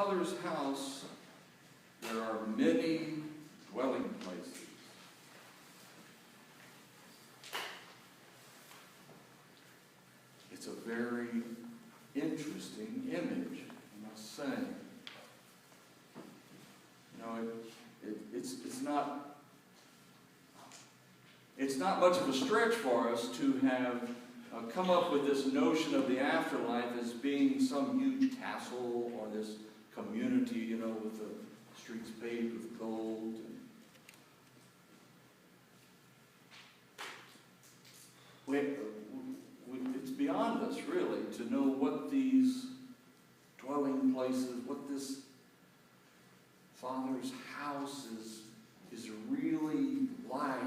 Father's house there are many dwelling places. It's a very interesting image, I must say. You know, it's not much of a stretch for us to have come up with this notion of the afterlife as being some huge castle or this community, you know, with the streets paved with gold. It's beyond us, really, to know what these dwelling places, what this Father's house is really like.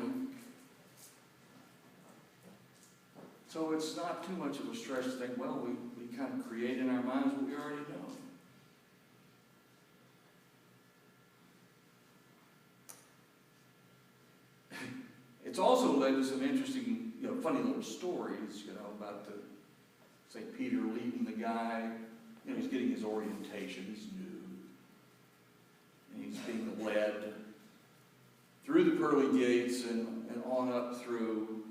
So it's not too much of a stretch to think, well, we kind of create in our minds what we already know. It's also led to some interesting, funny little stories, about St. Peter leading the guy. He's getting his orientation, he's new. And he's being led through the pearly gates and on up through.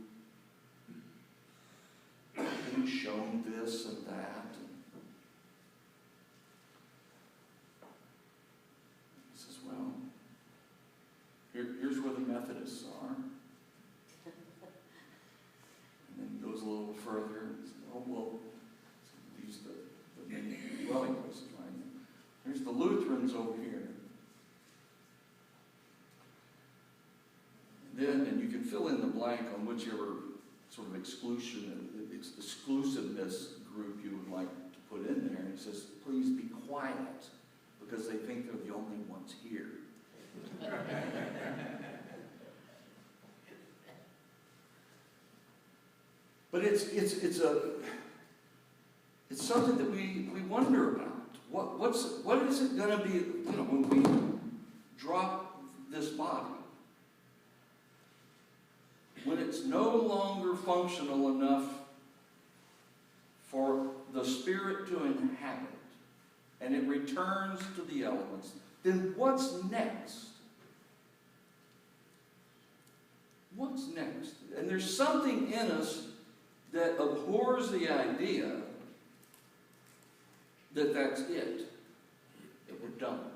Being shown this and that. He says, well, here's where the Methodists are. And then he goes a little further and says, oh, well, these are the many dwelling places, right? There's the Lutherans over here. And you can fill in the blank on whichever sort of exclusiveness group you would like to put in there. And he says, please be quiet, because they think they're the only ones here. But it's something that we wonder about. What is it going to be, when we drop this body? When it's no longer functional enough for the Spirit to inhabit, and it returns to the elements, then what's next? What's next? And there's something in us that abhors the idea that that's it, that we're done.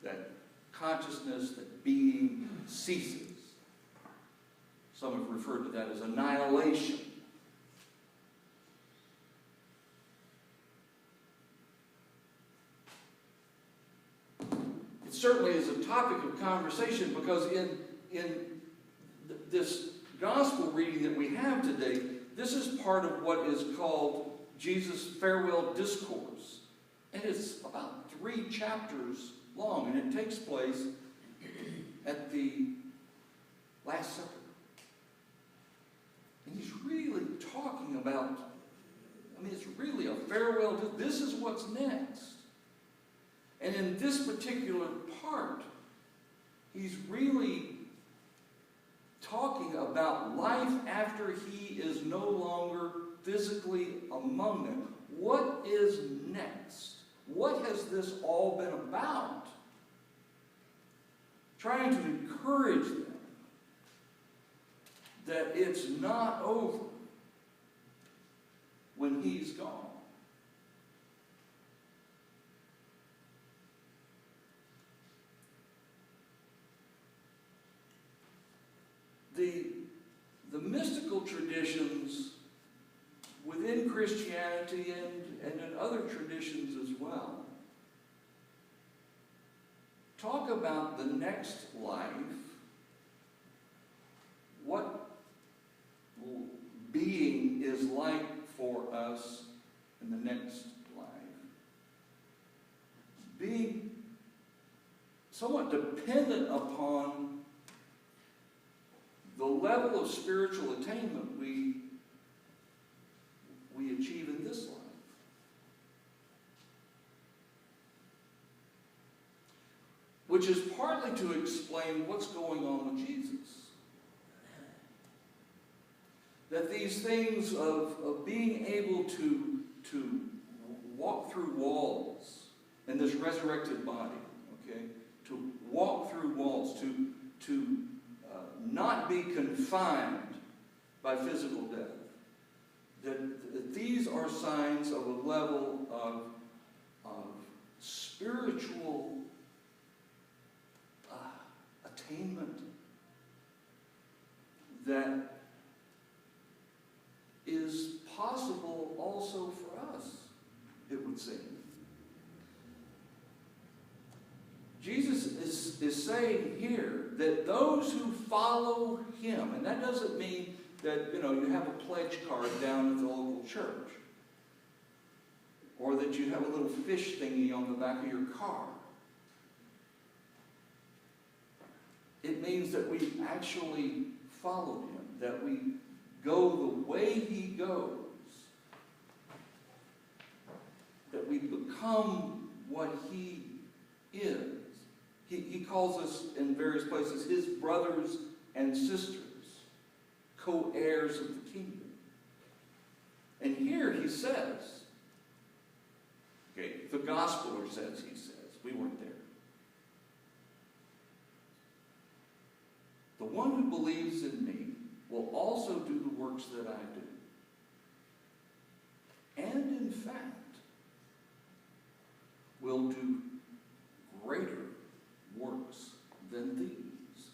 That consciousness, that being ceases. Some have referred to that as annihilation. It certainly is a topic of conversation, because in this gospel reading that we have today, this is part of what is called Jesus' farewell discourse. And it's about 3 chapters long, and it takes place at the Last Supper. And he's really talking about, it's really a farewell. This is what's next. And in this particular part, he's really talking about life after he is no longer physically among them. What is next? What has this all been about? Trying to encourage them that it's not over when he's gone. The mystical traditions within Christianity and in other traditions as well talk about the next life, what being is like for us in the next life. Being somewhat dependent upon the level of spiritual attainment we achieve in this life. Which is partly to explain what's going on with Jesus. That these things of being able to walk through walls in this resurrected body, okay, to walk through walls, to not be confined by physical death. That these are signs of a level of spiritual attainment that is possible also for us, it would seem. Jesus is saying here that those who follow him, and that doesn't mean that, you have a pledge card down at the local church, or that you have a little fish thingy on the back of your car. It means that we actually follow him, that we go the way he goes, that we become what he is. He calls us in various places his brothers and sisters, co-heirs of the kingdom. And here he says, okay, the Gospeler says, he says, we weren't there. The one who believes in me will also do the works that I do. And in fact, will do greater works than these.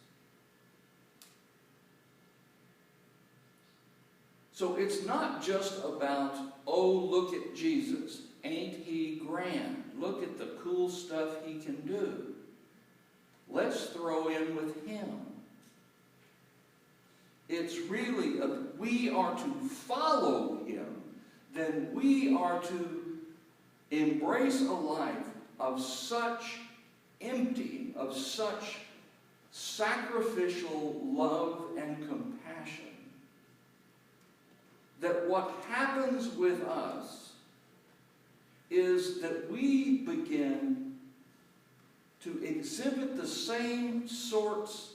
So it's not just about, oh, look at Jesus. Ain't he grand? Look at the cool stuff he can do. Let's throw in with him. It's really, we are to follow him, then we are to embrace a life of such emptying, of such sacrificial love and compassion, that what happens with us is that we begin to exhibit the same sorts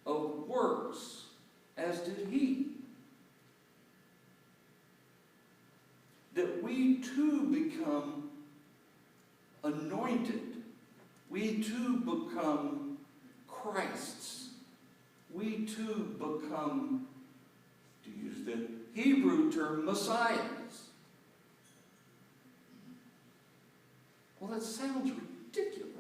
of works as did he. That we too become anointed. We too become Christs. We too become, to use the Hebrew term, Messiahs. Well, that sounds ridiculous.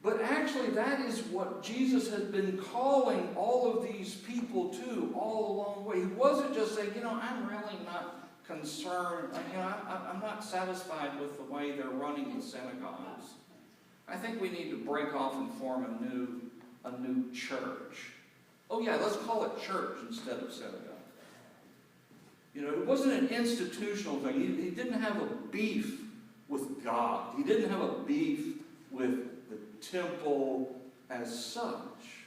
But actually, that is what Jesus has been calling all of these people to all along the way. He wasn't just saying, I'm really not concerned. I'm not satisfied with the way they're running the synagogues. I think we need to break off and form a new church. Oh yeah, let's call it church instead of synagogue. It wasn't an institutional thing. He didn't have a beef with God. He didn't have a beef with the temple as such.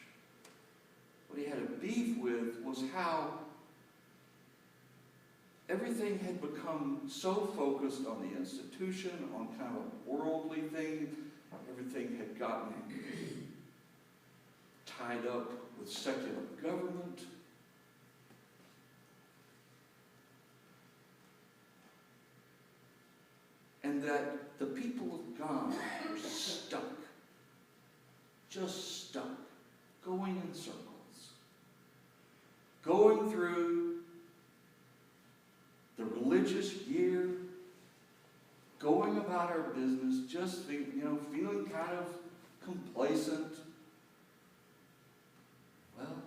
What he had a beef with was how everything had become so focused on the institution, on kind of a worldly thing. Everything had gotten tied up with secular government. And that the people of God were stuck. Just stuck. Going in circles. Going through the religious year. Going about our business. Just feeling kind of complacent. Well,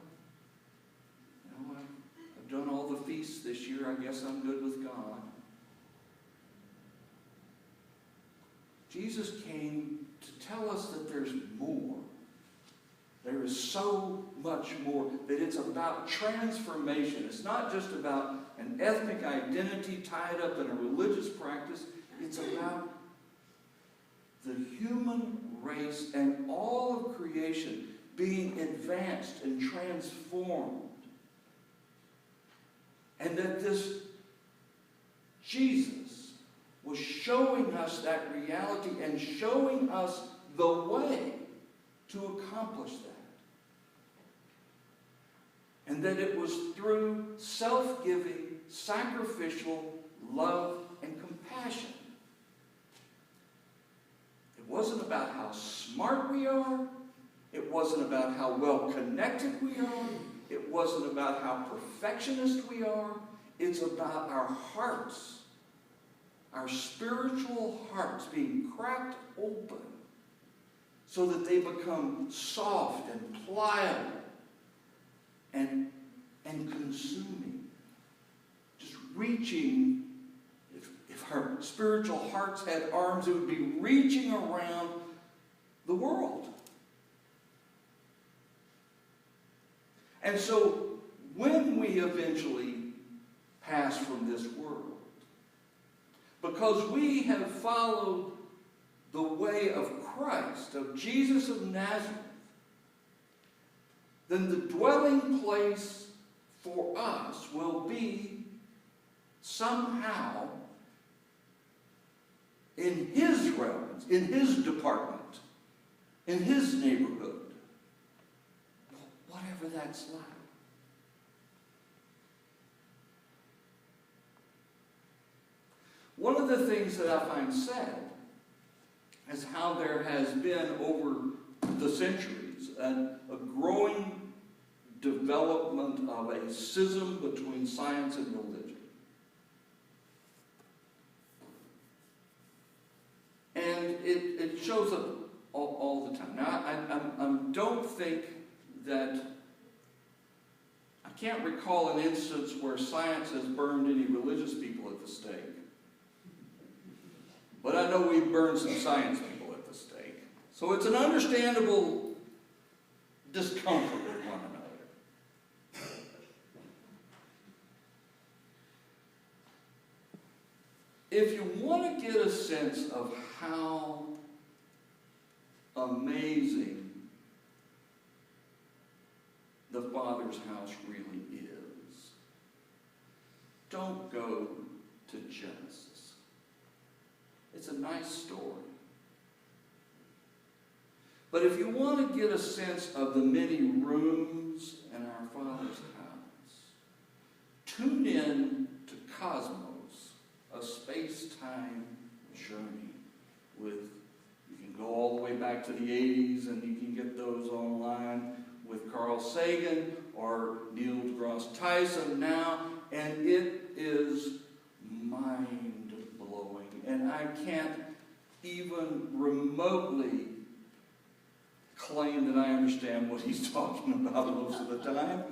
I've done all the feasts this year. I guess I'm good with God. Jesus came to tell us that there's more. There is so much more. That it's about transformation. It's not just about an ethnic identity tied up in a religious practice. It's about the human race and all of creation being advanced and transformed. And that this Jesus was showing us that reality and showing us the way to accomplish that. And that it was through self-giving, sacrificial love and compassion. It wasn't about how smart we are. It wasn't about how well connected we are. It wasn't about how perfectionist we are. It's about our hearts, our spiritual hearts being cracked open so that they become soft and pliable and consuming. Just reaching. If our spiritual hearts had arms, it would be reaching around the world. And so when we eventually pass from this world, because we have followed the way of Christ, of Jesus of Nazareth, then the dwelling place for us will be somehow in His realms, in His department, in His neighborhood, whatever that's like. One of the things that I find sad is how there has been over the centuries a growing development of a schism between science and religion. And it shows up all the time. Now, I don't think that, I can't recall an instance where science has burned any religious people at the stake. But I know we've burned some science people at the stake. So it's an understandable discomfort with one another. If you want to get a sense of how amazing the Father's house really is, don't go to Genesis. It's a nice story. But if you want to get a sense of the many rooms in our Father's house, tune in to Cosmos, a space-time journey with, you can go all the way back to the 80s and you can get those online with Carl Sagan or Neil deGrasse Tyson now, and it is mind-blowing. And I can't even remotely claim that I understand what he's talking about most of the time.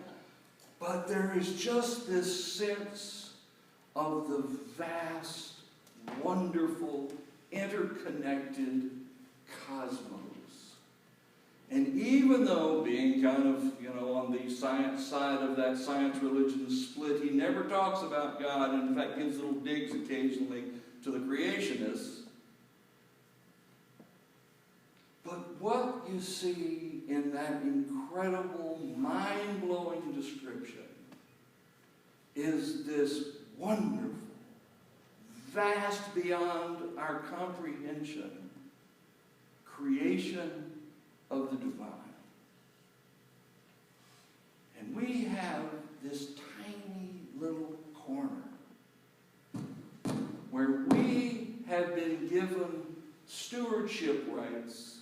But there is just this sense of the vast, wonderful, interconnected cosmos. And even though being kind of, on the science side of that science-religion split, he never talks about God, and in fact gives little digs occasionally to the creationists. But what you see in that incredible, mind-blowing description is this wonderful, vast beyond our comprehension, creation of the divine. And we have this tiny little corner where we have been given stewardship rights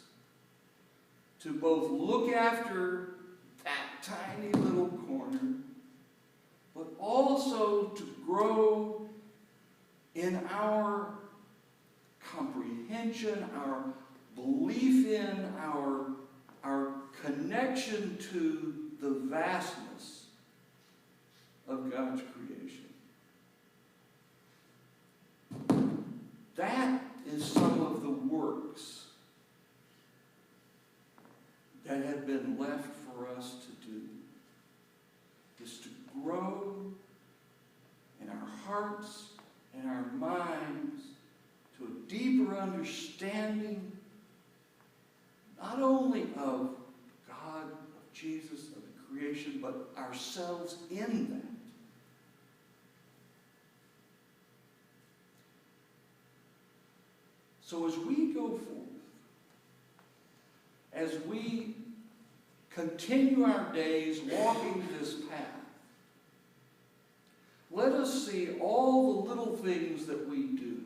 to both look after that tiny little corner, but also to grow in our comprehension, our belief in, our connection to the vastness of God's creation. That is some of the works that have been left for us to do, is to grow in our hearts and our minds to a deeper understanding, not only of God, of Jesus, of the creation, but ourselves in that. So as we go forth, as we continue our days walking this path, let us see all the little things that we do,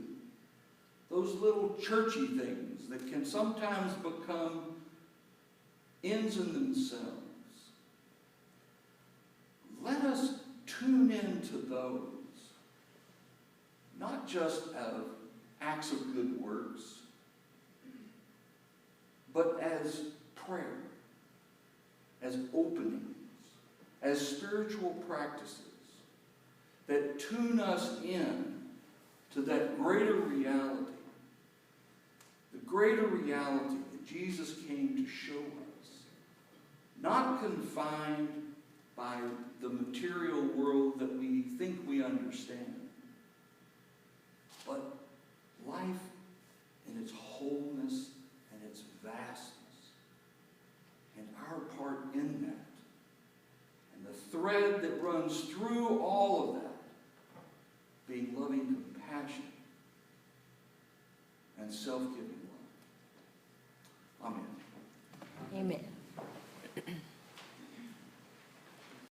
those little churchy things that can sometimes become ends in themselves. Let us tune into those, not just of acts of good works, but as prayer, as openings, as spiritual practices that tune us in to that greater reality, the greater reality that Jesus came to show us, not confined by the material world that we think we understand, but life in its wholeness and its vastness, and our part in that, and the thread that runs through all of that being loving compassion and self-giving